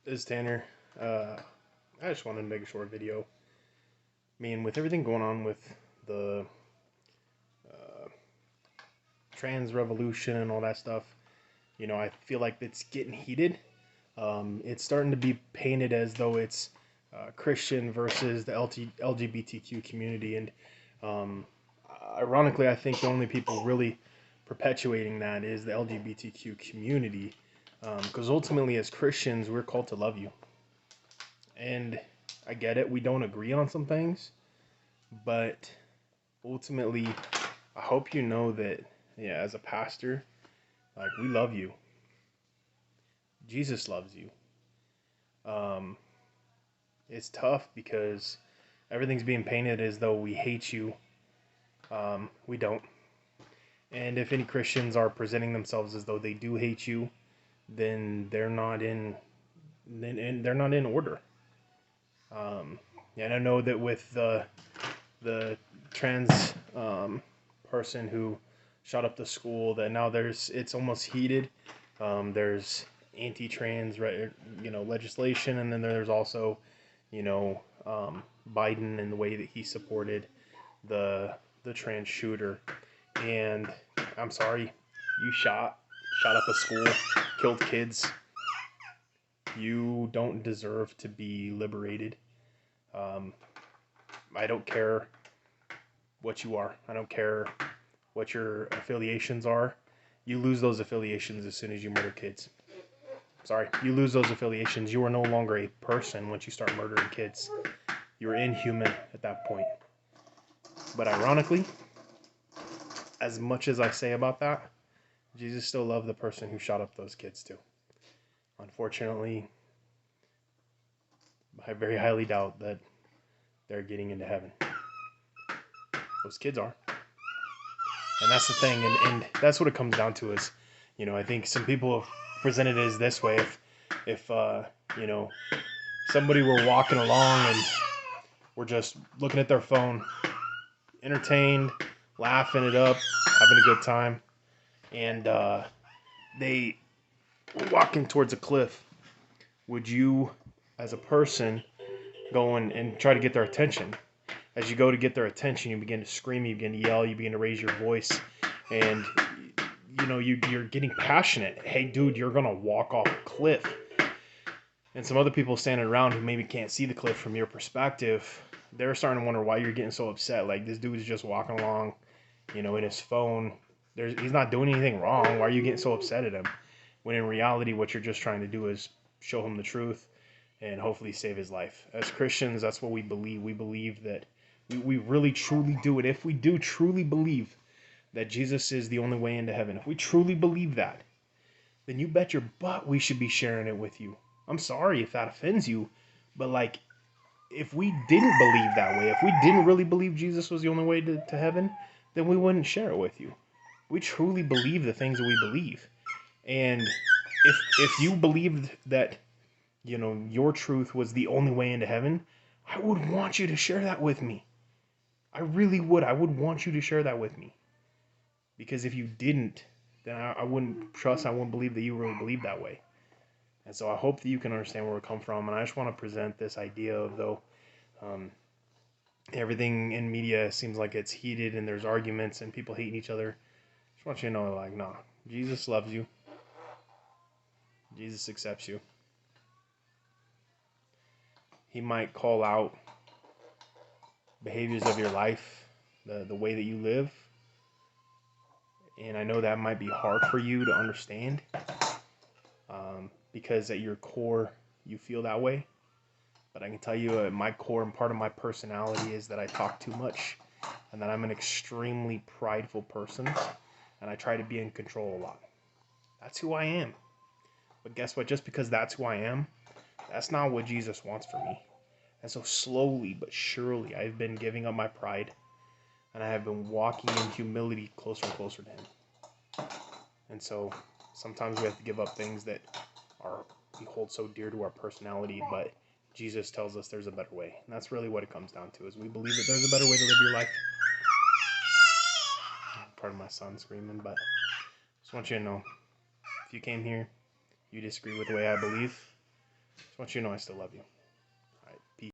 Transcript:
This is Tanner. Uh, I just wanted to make a short video. With everything going on with the uh, trans revolution and all that stuff, I feel like it's getting heated. It's starting to be painted as though it's Christian versus the LGBTQ community. And um, ironically, I think the only people really perpetuating that is the LGBTQ community. Because ultimately, as Christians, we're called to love you. And I get it, we don't agree on some things, but ultimately, I hope you know that, yeah, as a pastor, like, we love you. Jesus loves you. Um, it's tough because everything's being painted as though we hate you. We don't. And if any Christians are presenting themselves as though they do hate you, then they're not in order. Um, and I know that with the trans person who shot up the school, that now it's almost heated. There's anti-trans legislation, and then there's also you know Biden and the way that he supported the trans shooter. And I'm sorry, you shot up a school, killed kids. You don't deserve to be liberated. um, I don't care what you are. I don't care what your affiliations are. You lose those affiliations as soon as you murder kids. Sorry, you lose those affiliations. You are no longer a person once you start murdering kids. You're inhuman at that point. But ironically, as much as I say about that, Jesus still loved the person who shot up those kids too. Unfortunately, I very highly doubt that they're getting into heaven. Those kids are. And that's the thing, and that's what it comes down to is, I think some people have presented it as this way. If you know, somebody were walking along and were just looking at their phone, entertained, laughing it up, having a good time, and they were walking towards a cliff, would you, as a person, go and try to get their attention? As you go to get their attention, you begin to scream, you begin to yell, you begin to raise your voice, and you're getting passionate. Hey, dude, you're gonna walk off a cliff. And some other people standing around who maybe can't see the cliff from your perspective, they're starting to wonder why you're getting so upset. Like, this dude is just walking along, in his phone. He's not doing anything wrong. Why are you getting so upset at him? When in reality, what you're just trying to do is show him the truth and hopefully save his life. As Christians, that's what we believe. We believe that we really truly do it. If we do truly believe that Jesus is the only way into heaven, if we truly believe that, then you bet your butt we should be sharing it with you. I'm sorry if that offends you, but like, if we didn't believe that way, if we didn't really believe Jesus was the only way to heaven, then we wouldn't share it with you. We truly believe the things that we believe. And if you believed that, your truth was the only way into heaven, I would want you to share that with me. I really would. I would want you to share that with me. Because if you didn't, then I wouldn't trust, I wouldn't believe that you really believe that way. And so I hope that you can understand where we come from. And I just want to present this idea of, though, um, everything in media seems like it's heated and there's arguments and people hating each other. I just want you to know, like, nah, Jesus loves you. Jesus accepts you. He might call out behaviors of your life, the way that you live. And I know that might be hard for you to understand, because at your core, you feel that way. But I can tell you at my core and part of my personality is that I talk too much and that I'm an extremely prideful person and I try to be in control a lot. That's who I am. But guess what? Just because that's who I am, that's not what Jesus wants for me. And so slowly but surely, I've been giving up my pride and I have been walking in humility closer and closer to Him. And so sometimes we have to give up things that we hold so dear to our personality, but Jesus tells us there's a better way. And that's really what it comes down to, is we believe that there's a better way to live your life. Pardon my son screaming, but just want you to know, if you came here, you disagree with the way I believe, Just want you to know I still love you.